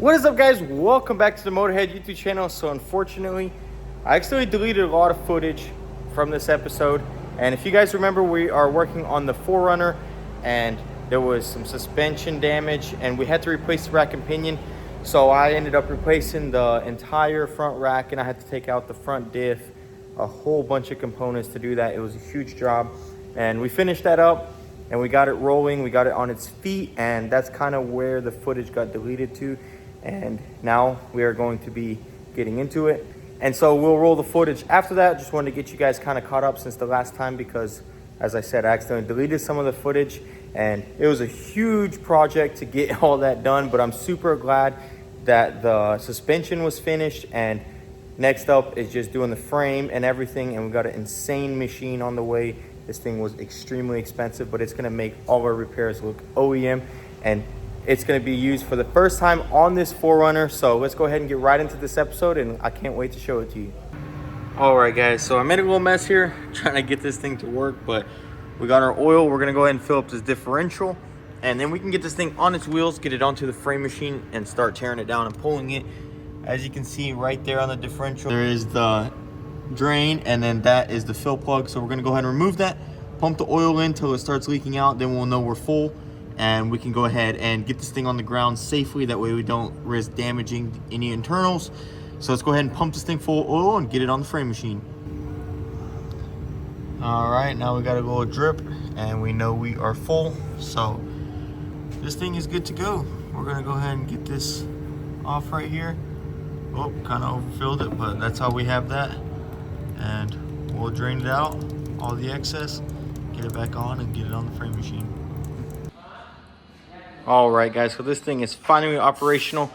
What is up, guys? Welcome back to the Motorhead YouTube channel. So unfortunately, I actually deleted a lot of footage from this episode. And if you guys remember, we are working on the 4Runner and there was some suspension damage and we had to replace the rack and pinion. So I ended up replacing the entire front rack and I had to take out the front diff, a whole bunch of components to do that. It was a huge job and we finished that up and we got it rolling. We got it on its feet, and that's kind of where the footage got deleted to. And now we are going to be getting into it, and so we'll roll the footage after that. Just wanted to get you guys kind of caught up since the last time, because as I said, I accidentally deleted some of the footage and it was a huge project to get all that done. But I'm super glad that the suspension was finished, and next up is just doing the frame and everything. And we got an insane machine on the way. This thing was extremely expensive, but it's going to make all our repairs look OEM, and it's going to be used for the first time on this 4Runner. So let's go ahead and get right into this episode, and I can't wait to show it to you. All right, guys, so I made a little mess here trying to get this thing to work, but we got our oil. We're going to go ahead and fill up this differential, and then we can get this thing on its wheels, get it onto the frame machine, and start tearing it down and pulling it. As you can see right there on the differential, there is the drain, and then that is the fill plug. So we're going to go ahead and remove that, pump the oil in until it starts leaking out, then we'll know we're full. And we can go ahead and get this thing on the ground safely. That way we don't risk damaging any internals. So let's go ahead and pump this thing full of oil and get it on the frame machine. All right, now we got a little drip and we know we are full. So this thing is good to go. We're gonna go ahead and get this off right here. Oh, kind of overfilled it, but that's how we have that. And we'll drain it out, all the excess, get it back on and get it on the frame machine. All right, guys, so this thing is finally operational.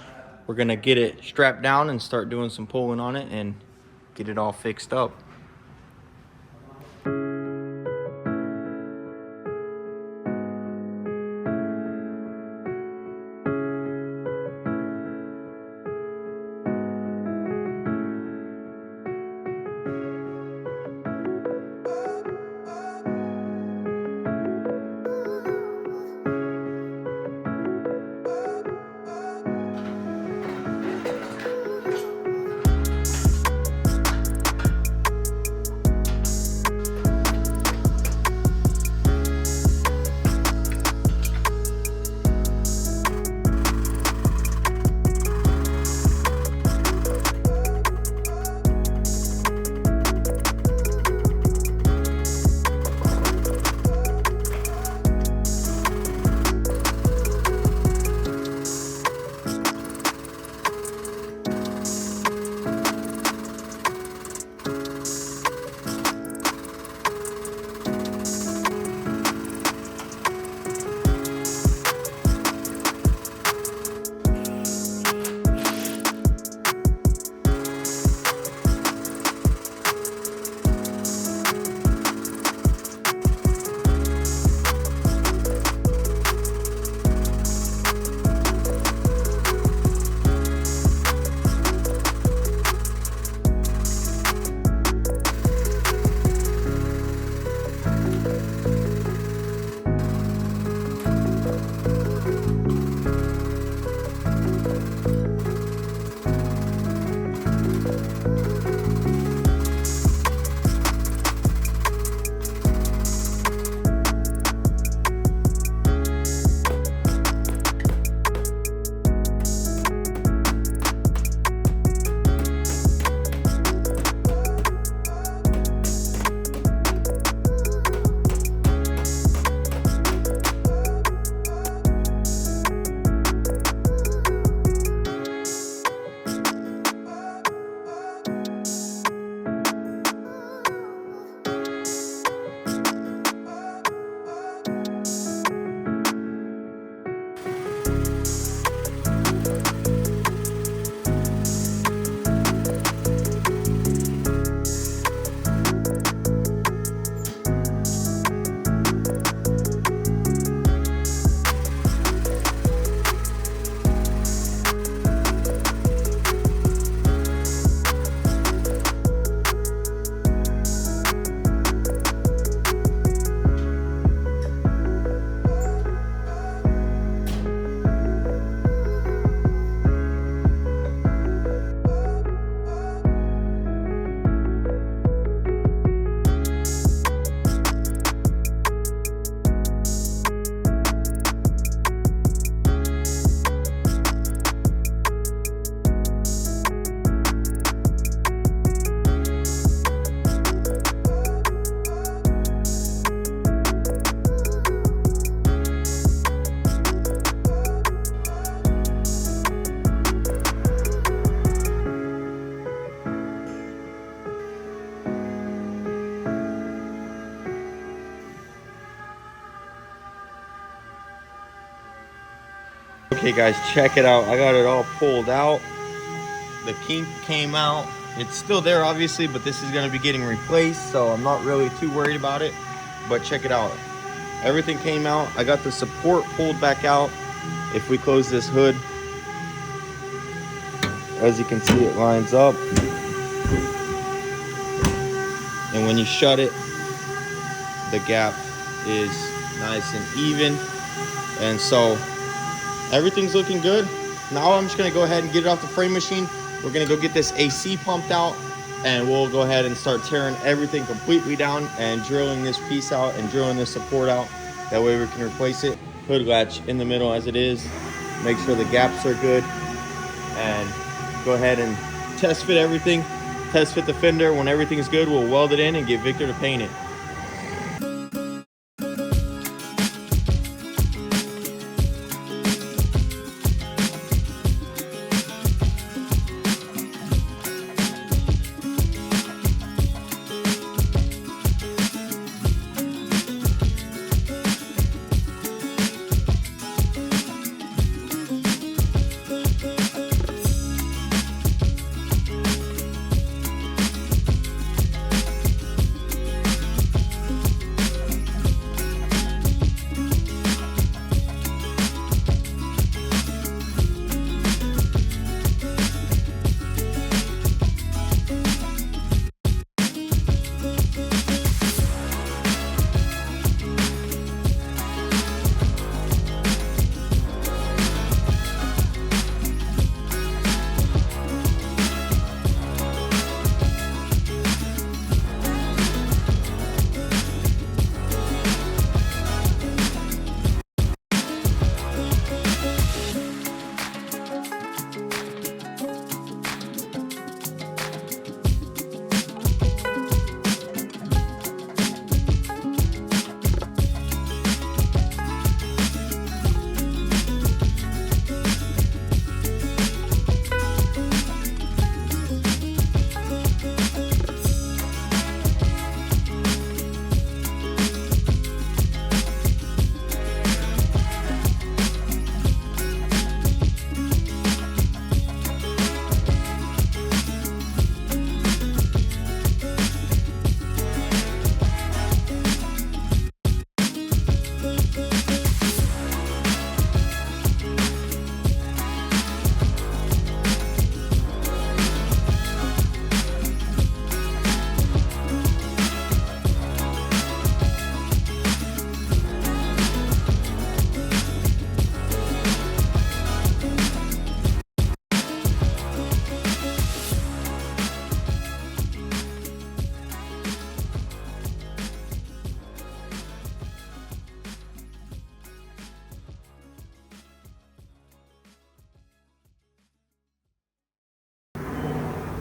We're gonna get it strapped down and start doing some pulling on it and get it all fixed up. Okay guys, check it out. I got it all pulled out. The kink came out. It's still there obviously, but this is gonna be getting replaced, so I'm not really too worried about it. But check it out. Everything came out. I got the support pulled back out. If we close this hood, as you can see, it lines up. And when you shut it, the gap is nice and even. And so everything's looking good. Now I'm just gonna go ahead and get it off the frame machine. We're gonna go get this AC pumped out, and we'll go ahead and start tearing everything completely down and drilling this piece out and drilling this support out. That way we can replace it. Hood latch in the middle as it is. Make sure the gaps are good, and go ahead and test fit everything. Test fit the fender. When everything's good, we'll weld it in and get Victor to paint it.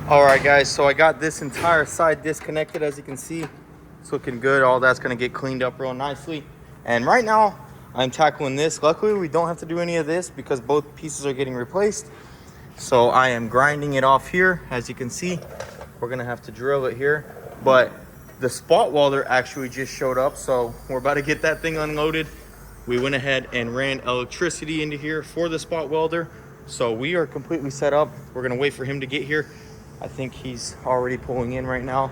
All right guys, so I got this entire side disconnected. As you can see, it's looking good. All that's gonna get cleaned up real nicely. And right now I'm tackling this. Luckily we don't have to do any of this because both pieces are getting replaced. So I am grinding it off here. As you can see, we're gonna have to drill it here, but the spot welder actually just showed up, so we're about to get that thing unloaded. We went ahead and ran electricity into here for the spot welder, so we are completely set up. We're gonna wait for him to get here. I think he's already pulling in right now.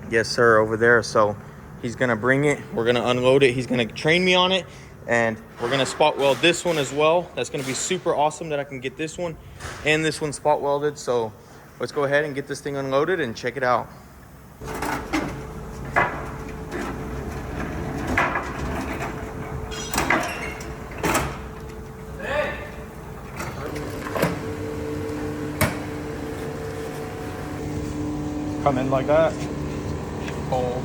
Yes sir, over there. So he's gonna bring it, we're gonna unload it, he's gonna train me on it, and we're gonna spot weld this one as well. That's gonna be super awesome that I can get this one and this one spot welded. So let's go ahead and get this thing unloaded and check it out. Come in like that. Cold.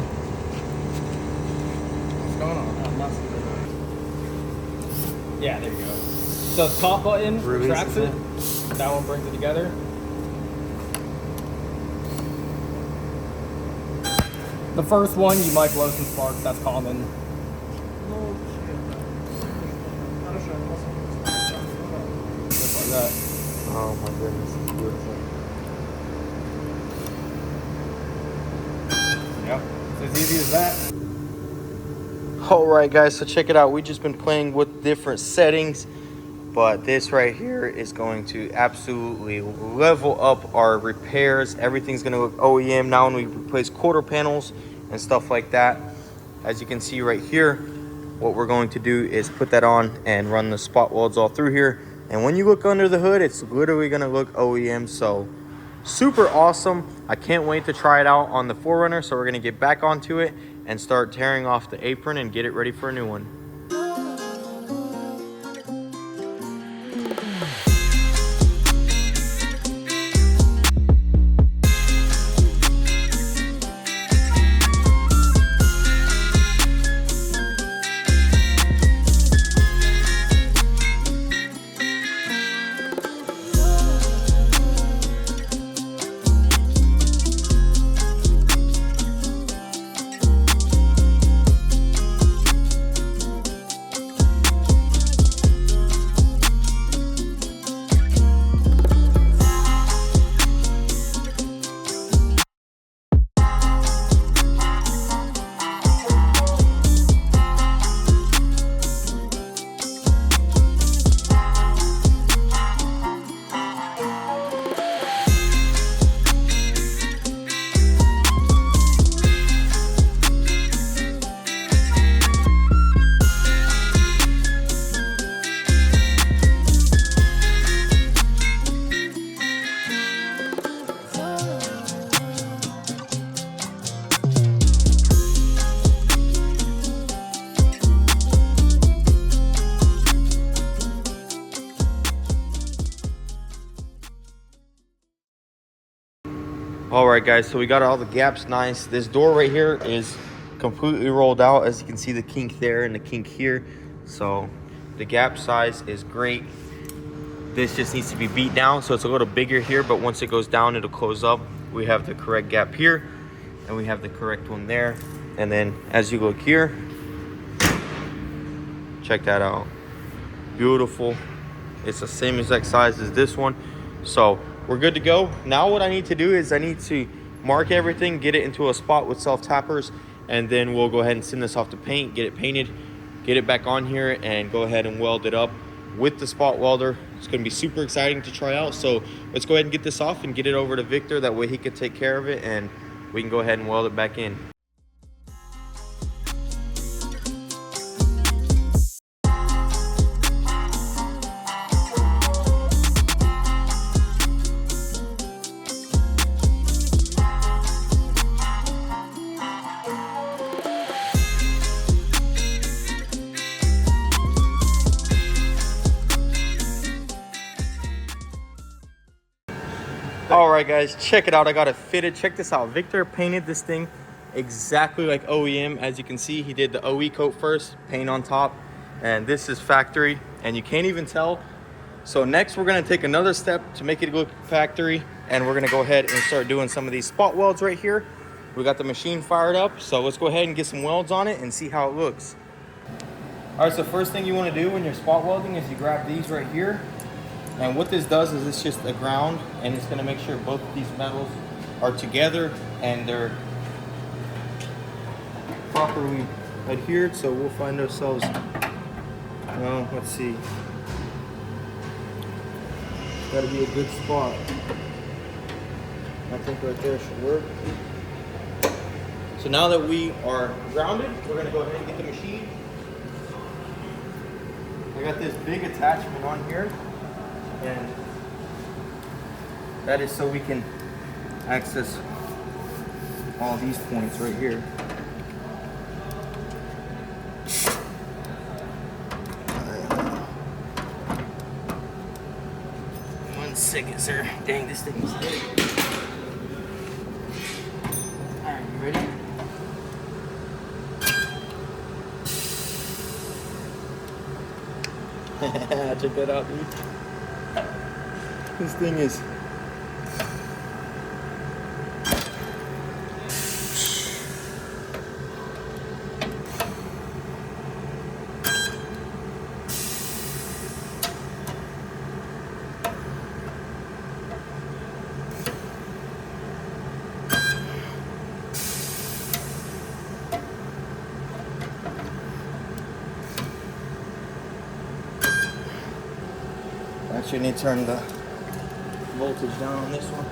What's going on? Yeah, there you go. So the top button retracts it. That one brings it together. The first one, you might blow some sparks. That's common. Just like that. Oh my goodness, it's beautiful. Yep, it's as easy as that. All right guys, so check it out. We've just been playing with different settings. but this right here is going to absolutely level up our repairs. Everything's going to look OEM now when we replace quarter panels and stuff like that. As you can see right here, what we're going to do is put that on and run the spot welds all through here. And when you look under the hood, it's literally going to look OEM. So super awesome. I can't wait to try it out on the 4Runner. So we're going to get back onto it and start tearing off the apron and get it ready for a new one. All right, guys, so we got all the gaps nice. This door right here is completely rolled out. As you can see, the kink there and the kink here. So the gap size is great. This just needs to be beat down, so it's a little bigger here, but once it goes down, it'll close up. We have the correct gap here, and we have the correct one there. And then as you look here, check that out. Beautiful. It's the same exact size as this one. So we're good to go. Now what I need to do is I need to mark everything, get it into a spot with self-tappers, and then we'll go ahead and send this off to paint, get it painted, get it back on here, and go ahead and weld it up with the spot welder. It's going to be super exciting to try out. So let's go ahead and get this off and get it over to Victor. That way he could take care of it, and we can go ahead and weld it back in. All right, guys, check it out. I got it fitted. Check this out. Victor painted this thing exactly like OEM. As you can see, he did the OE coat first, paint on top, and this is factory, and you can't even tell. So next, we're gonna take another step to make it look factory, and we're gonna go ahead and start doing some of these spot welds right here. We got the machine fired up, so let's go ahead and get some welds on it and see how it looks. All right, so first thing you wanna do when you're spot welding is you grab these right here. And what this does is it's just a ground, and it's gonna make sure both of these metals are together and they're properly adhered. So we'll find ourselves, well, let's see. Gotta be a good spot. I think right there should work. So now that we are grounded, we're gonna go ahead and get the machine. I got this big attachment on here. And that is so we can access all these points right here. One second, sir. Dang, this thing is big. All right, you ready? Check that out, dude. This thing is Actually, I need to turn the voltage down on this one.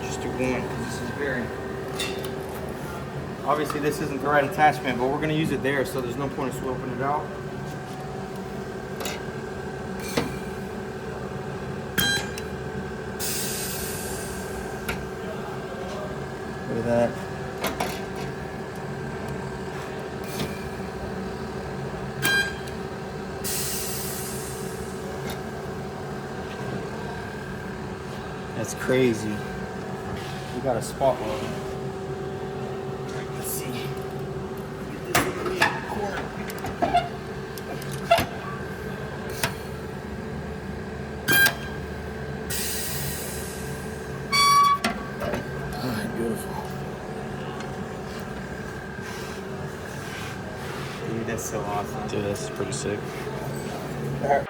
Just do one, because this is very... Obviously, this isn't the right attachment, but we're going to use it there, so there's no point in swapping it out. Look at that. That's crazy. We got a spot weld. Let's see. Get this in the corner. Alright, beautiful. Dude, that's so awesome. Dude, that's pretty sick. Alright.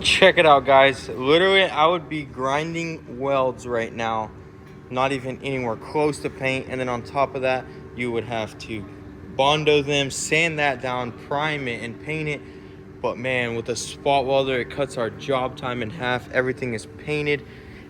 Check it out, guys. Literally, I would be grinding welds right now, not even anywhere close to paint. And then on top of that, you would have to bondo them, sand that down, prime it, and paint it. But man, with a spot welder, it cuts our job time in half. Everything is painted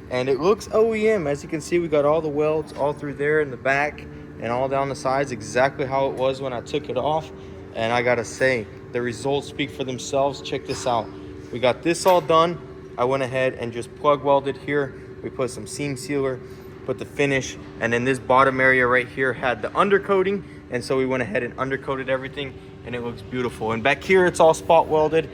and it looks OEM. As you can see, we got all the welds all through there in the back and all down the sides, exactly how it was when I took it off. And I gotta say, the results speak for themselves. Check this out. We got this all done. I went ahead and just plug welded here. We put some seam sealer, put the finish, and then this bottom area right here had the undercoating, and so we went ahead and undercoated everything, and it looks beautiful. And back here, it's all spot welded,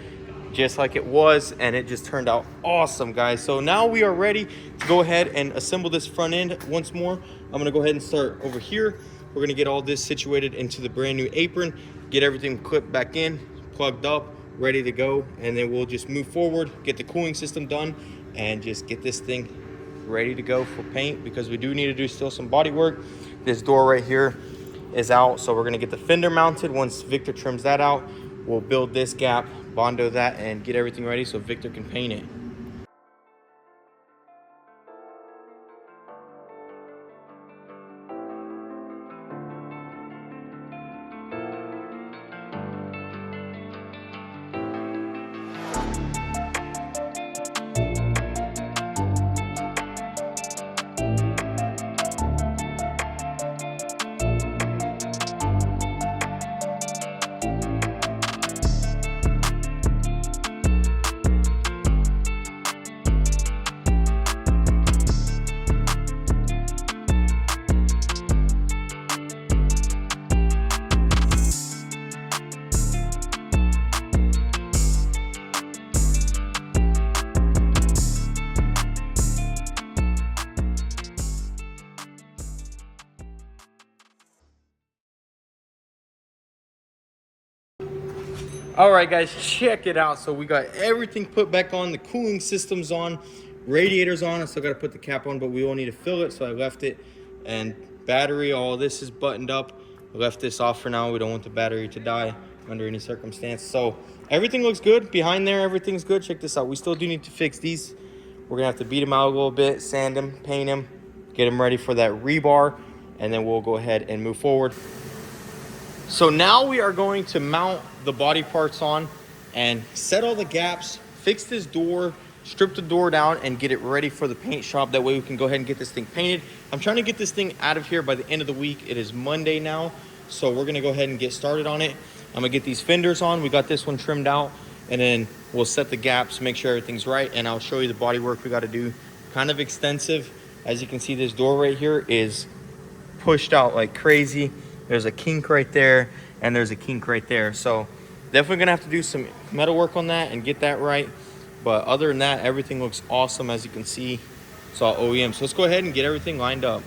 just like it was, and it just turned out awesome, guys. So now we are ready to go ahead and assemble this front end once more. I'm gonna go ahead and start over here. We're gonna get all this situated into the brand new apron, get everything clipped back in, plugged up, ready to go, and then we'll just move forward, get the cooling system done, and just get this thing ready to go for paint, because we do need to do still some body work. This door right here is out, so we're gonna get the fender mounted. Once Victor trims that out, we'll build this gap, bondo that, and get everything ready so Victor can paint it. All right, guys, check it out. So we got everything put back on, the cooling system's on, Radiator's on. I still got to put the cap on, but we will need to fill it, so I left it. And battery, all this is buttoned up. I left this off for now. We don't want the battery to die under any circumstance. So everything looks good. Behind there, everything's good. Check this out. We still do need to fix these. We're going to have to beat them out a little bit, sand them, paint them, get them ready for that rebar, and then we'll go ahead and move forward. So now we are going to mount the body parts on and set all the gaps, fix this door, strip the door down, and get it ready for the paint shop. That way we can go ahead and get this thing painted. I'm trying to get this thing out of here by the end of the week. It is Monday now, so we're gonna go ahead and get started on it. I'm gonna get these fenders on. We got this one trimmed out, and then we'll set the gaps, make sure everything's right, and I'll show you the body work we gotta do. Kind of extensive. As you can see, this door right here is pushed out like crazy. There's a kink right there, and there's a kink right there. So definitely gonna have to do some metal work on that and get that right. But other than that, everything looks awesome. As you can see, it's all OEM. So let's go ahead and get everything lined up.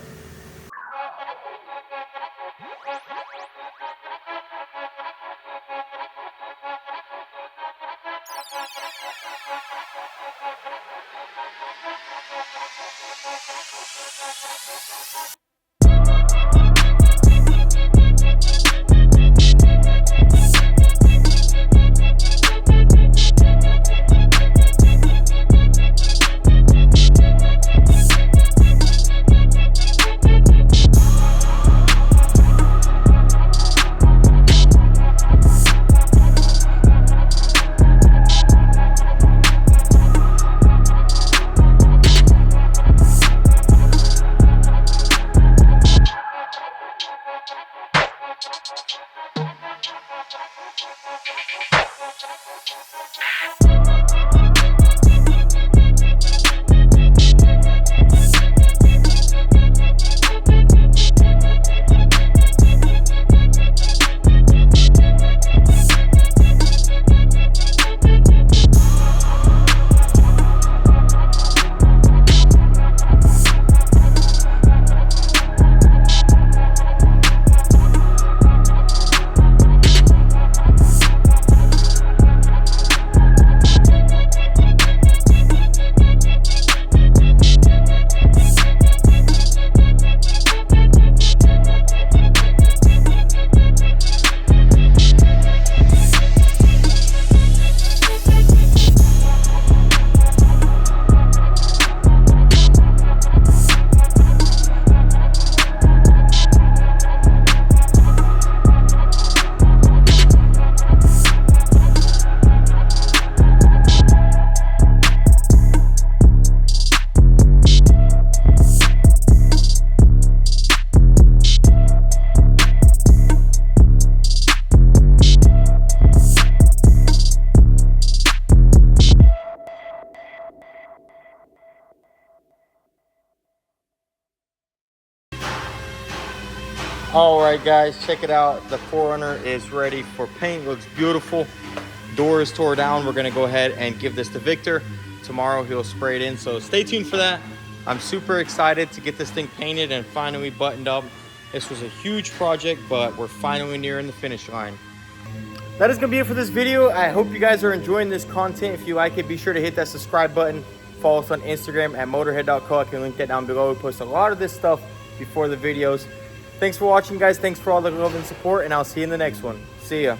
All right, guys, check it out. The 4Runner is ready for paint. Looks beautiful. Door is tore down. We're gonna go ahead and give this to Victor. Tomorrow he'll spray it in, so stay tuned for that. I'm super excited to get this thing painted and finally buttoned up. This was a huge project, but we're finally nearing the finish line. That is gonna be it for this video. I hope you guys are enjoying this content. If you like it, be sure to hit that subscribe button. Follow us on Instagram at motorhead.co. I can link that down below. We post a lot of this stuff before the videos. Thanks for watching, guys. Thanks for all the love and support, and I'll see you in the next one. See ya.